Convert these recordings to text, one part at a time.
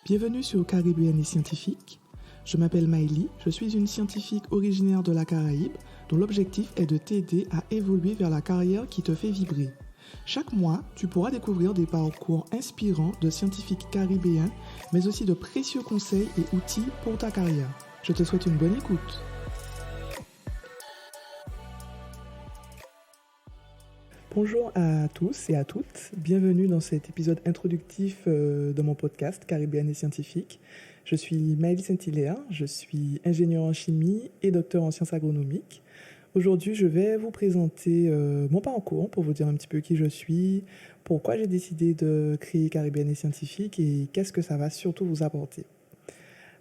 Bienvenue sur Caribéenne et Scientifique. Je m'appelle Maëlie, je suis une scientifique originaire de la Caraïbe dont l'objectif est de t'aider à évoluer vers la carrière qui te fait vibrer. Chaque mois, tu pourras découvrir des parcours inspirants de scientifiques caribéens, mais aussi de précieux conseils et outils pour ta carrière. Je te souhaite une bonne écoute. Bonjour à tous et à toutes, bienvenue dans cet épisode introductif de mon podcast Caribéenne et Scientifique. Je suis Maëlie Saint-Hilaire, je suis ingénieure en chimie et docteur en sciences agronomiques. Aujourd'hui, je vais vous présenter mon parcours pour vous dire un petit peu qui je suis, pourquoi j'ai décidé de créer Caribéenne et Scientifique et qu'est-ce que ça va surtout vous apporter.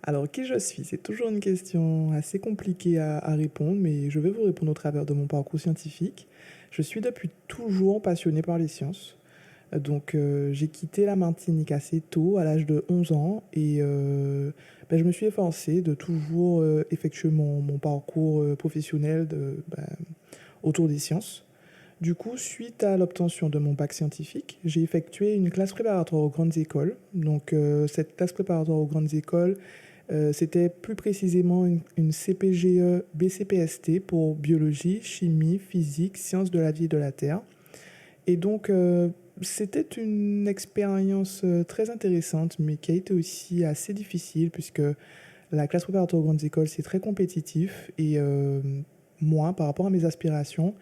Alors, qui je suis? C'est toujours une question assez compliquée à répondre, mais je vais vous répondre au travers de mon parcours scientifique. Je suis depuis toujours passionnée par les sciences. Donc, j'ai quitté la Martinique assez tôt, à l'âge de 11 ans, et je me suis efforcée de toujours effectuer mon parcours professionnel autour des sciences. Du coup, suite à l'obtention de mon bac scientifique, j'ai effectué une classe préparatoire aux grandes écoles. Donc, cette classe préparatoire aux grandes écoles, c'était plus précisément une CPGE BCPST pour biologie, chimie, physique, sciences de la vie et de la terre. Et donc, c'était une expérience très intéressante, mais qui a été aussi assez difficile, puisque la classe préparatoire aux grandes écoles, c'est très compétitif. Et moi, par rapport à mes aspirations,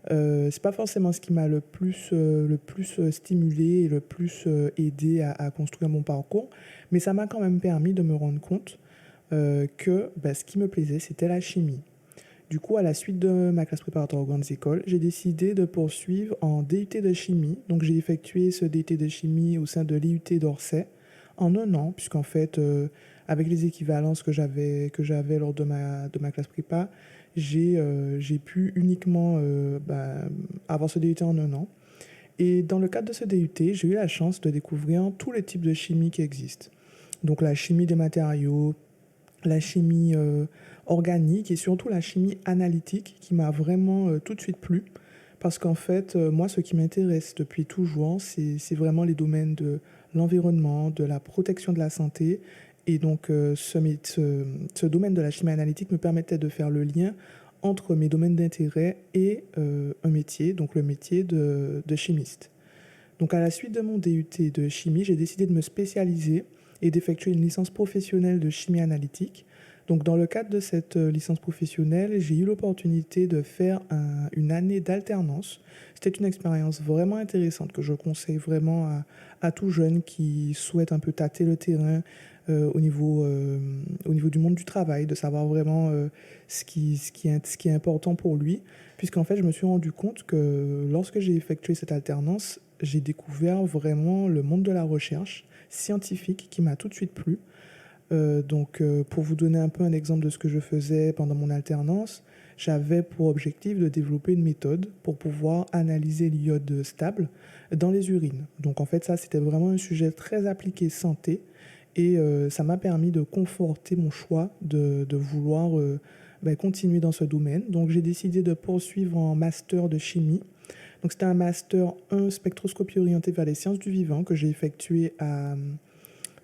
c'est pas forcément ce qui m'a le plus stimulé et le plus aidé à construire mon parcours, mais ça m'a quand même permis de me rendre compte que ce qui me plaisait, c'était la chimie. Du coup, à la suite de ma classe préparatoire aux grandes écoles, j'ai décidé de poursuivre en DUT de chimie. Donc, j'ai effectué ce DUT de chimie au sein de l'IUT d'Orsay en un an, puisqu'en fait, avec les équivalences que j'avais lors de ma classe prépa, j'ai pu uniquement avoir ce DUT en un an. Et dans le cadre de ce DUT, j'ai eu la chance de découvrir tous les types de chimie qui existent. Donc, la chimie des matériaux, la chimie organique et surtout la chimie analytique qui m'a vraiment tout de suite plu. Parce qu'en fait, moi, ce qui m'intéresse depuis toujours, c'est vraiment les domaines de l'environnement, de la protection de la santé. Et donc, ce domaine de la chimie analytique me permettait de faire le lien entre mes domaines d'intérêt et un métier, donc le métier de chimiste. Donc, à la suite de mon DUT de chimie, j'ai décidé de me spécialiser et d'effectuer une licence professionnelle de chimie analytique. Donc, dans le cadre de cette licence professionnelle, j'ai eu l'opportunité de faire une année d'alternance. C'était une expérience vraiment intéressante que je conseille vraiment à tout jeune qui souhaite un peu tâter le terrain au niveau du monde du travail, de savoir vraiment ce qui est important pour lui. Puisqu'en fait, je me suis rendu compte que lorsque j'ai effectué cette alternance, j'ai découvert vraiment le monde de la recherche scientifique qui m'a tout de suite plu. Pour vous donner un peu un exemple de ce que je faisais pendant mon alternance, j'avais pour objectif de développer une méthode pour pouvoir analyser l'iode stable dans les urines. Donc en fait, ça, c'était vraiment un sujet très appliqué santé et ça m'a permis de conforter mon choix de vouloir continuer dans ce domaine. Donc j'ai décidé de poursuivre en master de chimie. Donc c'était un master 1 spectroscopie orientée vers les sciences du vivant que j'ai effectué à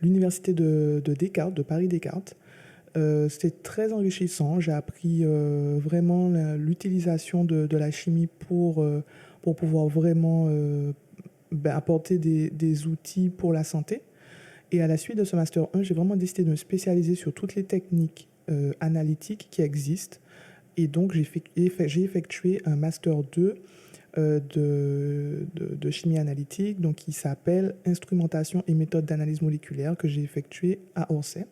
l'université de Descartes, de Paris-Descartes. C'était très enrichissant. J'ai appris vraiment l'utilisation de la chimie pour pouvoir vraiment apporter des outils pour la santé. Et à la suite de ce Master 1, j'ai vraiment décidé de me spécialiser sur toutes les techniques analytiques qui existent. Et donc, j'ai effectué un Master 2 de chimie analytique, donc qui s'appelle Instrumentation et méthode d'analyse moléculaire, que j'ai effectué à Orsay.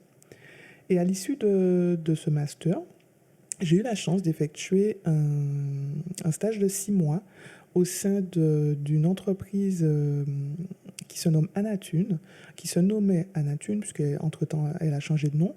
Et à l'issue de ce master, j'ai eu la chance d'effectuer un stage de 6 mois au sein d'une entreprise qui se nomme Anatune, qui se nommait Anatune, puisqu'entre-temps, elle a changé de nom.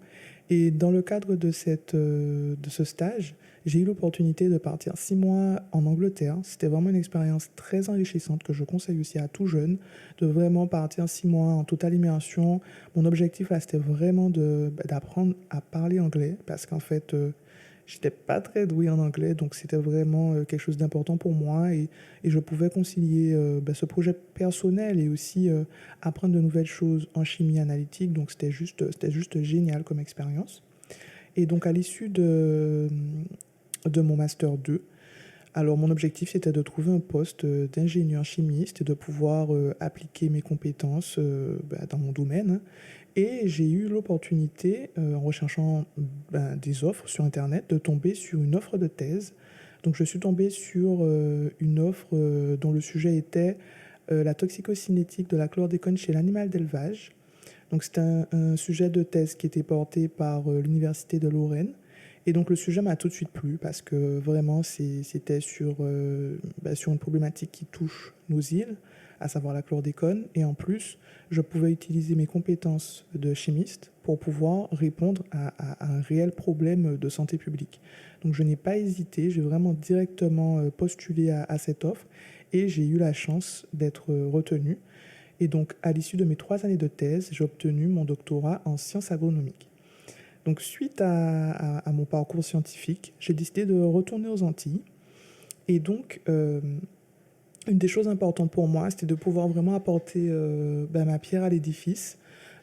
Et dans le cadre de ce stage, j'ai eu l'opportunité de partir 6 mois en Angleterre. C'était vraiment une expérience très enrichissante que je conseille aussi à tout jeune, de vraiment partir 6 mois en totale immersion. Mon objectif, là, c'était vraiment d'apprendre à parler anglais, parce qu'en fait, j'étais pas très douée en anglais, donc c'était vraiment quelque chose d'important pour moi et je pouvais concilier ce projet personnel et aussi apprendre de nouvelles choses en chimie analytique, donc c'était juste génial comme expérience. Et donc à l'issue de mon Master 2, alors mon objectif c'était de trouver un poste d'ingénieur chimiste et de pouvoir appliquer mes compétences dans mon domaine. Et j'ai eu l'opportunité, en recherchant des offres sur Internet, de tomber sur une offre de thèse. Donc je suis tombé sur une offre dont le sujet était la toxicocinétique de la chlordécone chez l'animal d'élevage. Donc c'était un sujet de thèse qui était porté par l'Université de Lorraine. Et donc le sujet m'a tout de suite plu parce que vraiment c'était sur une problématique qui touche nos îles, à savoir la chlordécone. Et en plus, je pouvais utiliser mes compétences de chimiste pour pouvoir répondre à un réel problème de santé publique. Donc je n'ai pas hésité, j'ai vraiment directement postulé à cette offre et j'ai eu la chance d'être retenu. Et donc à l'issue de mes 3 années de thèse, j'ai obtenu mon doctorat en sciences agronomiques. Donc, suite à mon parcours scientifique, j'ai décidé de retourner aux Antilles. Et donc, une des choses importantes pour moi, c'était de pouvoir vraiment apporter ma pierre à l'édifice,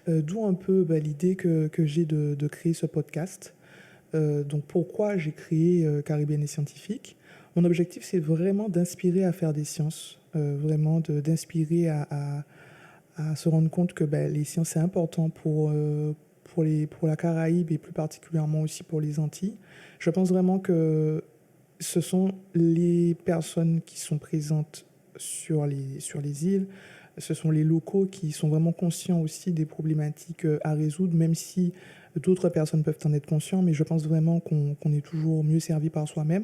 d'où un peu l'idée que j'ai de créer ce podcast. Donc, pourquoi j'ai créé Caribéenne et Scientifique ? Mon objectif, c'est vraiment d'inspirer à faire des sciences, vraiment d'inspirer à se rendre compte que les sciences, c'est important pour la Caraïbe et plus particulièrement aussi pour les Antilles. Je pense vraiment que ce sont les personnes qui sont présentes sur les îles, ce sont les locaux qui sont vraiment conscients aussi des problématiques à résoudre, même si d'autres personnes peuvent en être conscients, mais je pense vraiment qu'on est toujours mieux servi par soi-même.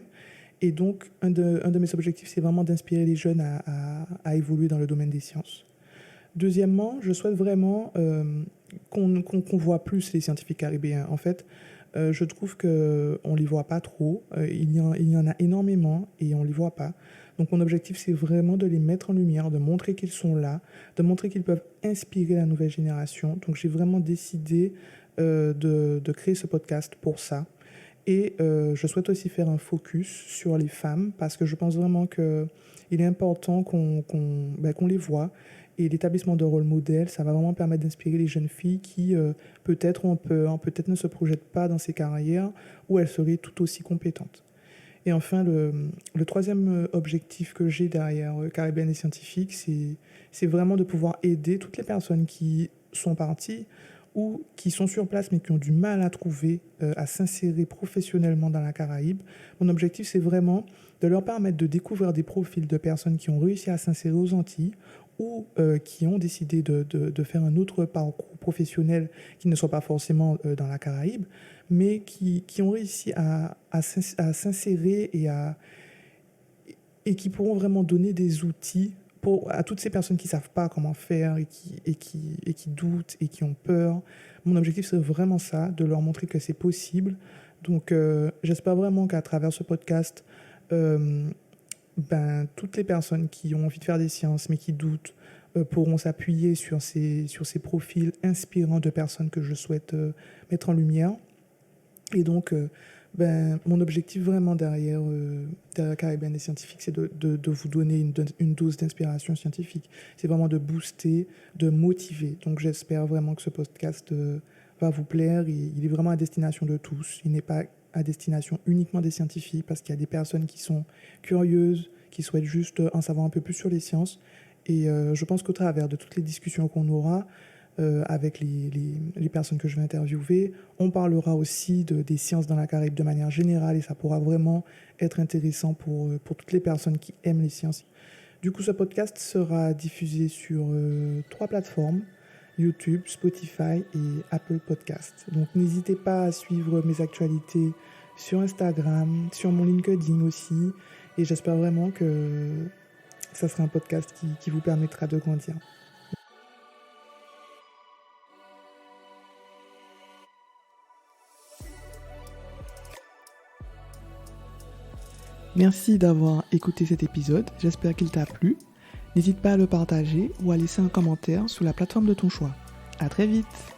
Et donc, un de mes objectifs, c'est vraiment d'inspirer les jeunes à évoluer dans le domaine des sciences. Deuxièmement, je souhaite vraiment qu'on voit plus les scientifiques caribéens. En fait, je trouve qu'on ne les voit pas trop. Il y en a énormément et on ne les voit pas. Donc mon objectif, c'est vraiment de les mettre en lumière, de montrer qu'ils sont là, de montrer qu'ils peuvent inspirer la nouvelle génération. Donc j'ai vraiment décidé de créer ce podcast pour ça. Et je souhaite aussi faire un focus sur les femmes parce que je pense vraiment qu'il est important qu'on les voit. Et l'établissement de rôle modèle, ça va vraiment permettre d'inspirer les jeunes filles qui peut-être ont peur, peut-être ne se projettent pas dans ces carrières où elles seraient tout aussi compétentes. Et enfin, le troisième objectif que j'ai derrière Caribéenne et Scientifique, c'est vraiment de pouvoir aider toutes les personnes qui sont parties ou qui sont sur place mais qui ont du mal à trouver, à s'insérer professionnellement dans la Caraïbe. Mon objectif, c'est vraiment de leur permettre de découvrir des profils de personnes qui ont réussi à s'insérer aux Antilles ou qui ont décidé de faire un autre parcours professionnel qui ne soit pas forcément dans la Caraïbe, mais qui ont réussi à s'insérer et qui pourront vraiment donner des outils à toutes ces personnes qui ne savent pas comment faire et qui doutent et qui ont peur. Mon objectif, c'est vraiment ça, de leur montrer que c'est possible. Donc, j'espère vraiment qu'à travers ce podcast, toutes les personnes qui ont envie de faire des sciences mais qui doutent pourront s'appuyer sur ces profils inspirants de personnes que je souhaite mettre en lumière. Et donc, mon objectif vraiment derrière Caribéenne et Scientifique, c'est de vous donner une dose d'inspiration scientifique. C'est vraiment de booster, de motiver. Donc j'espère vraiment que ce podcast va vous plaire. Il est vraiment à destination de tous. Il n'est pas à destination uniquement des scientifiques parce qu'il y a des personnes qui sont curieuses, qui souhaitent juste en savoir un peu plus sur les sciences. Et je pense qu'au travers de toutes les discussions qu'on aura, avec les personnes que je vais interviewer. On parlera aussi des sciences dans la Caraïbe de manière générale et ça pourra vraiment être intéressant pour toutes les personnes qui aiment les sciences. Du coup, ce podcast sera diffusé sur 3 plateformes, YouTube, Spotify et Apple Podcast. Donc n'hésitez pas à suivre mes actualités sur Instagram, sur mon LinkedIn aussi. Et j'espère vraiment que ça sera un podcast qui vous permettra de grandir. Merci d'avoir écouté cet épisode, j'espère qu'il t'a plu. N'hésite pas à le partager ou à laisser un commentaire sur la plateforme de ton choix. À très vite!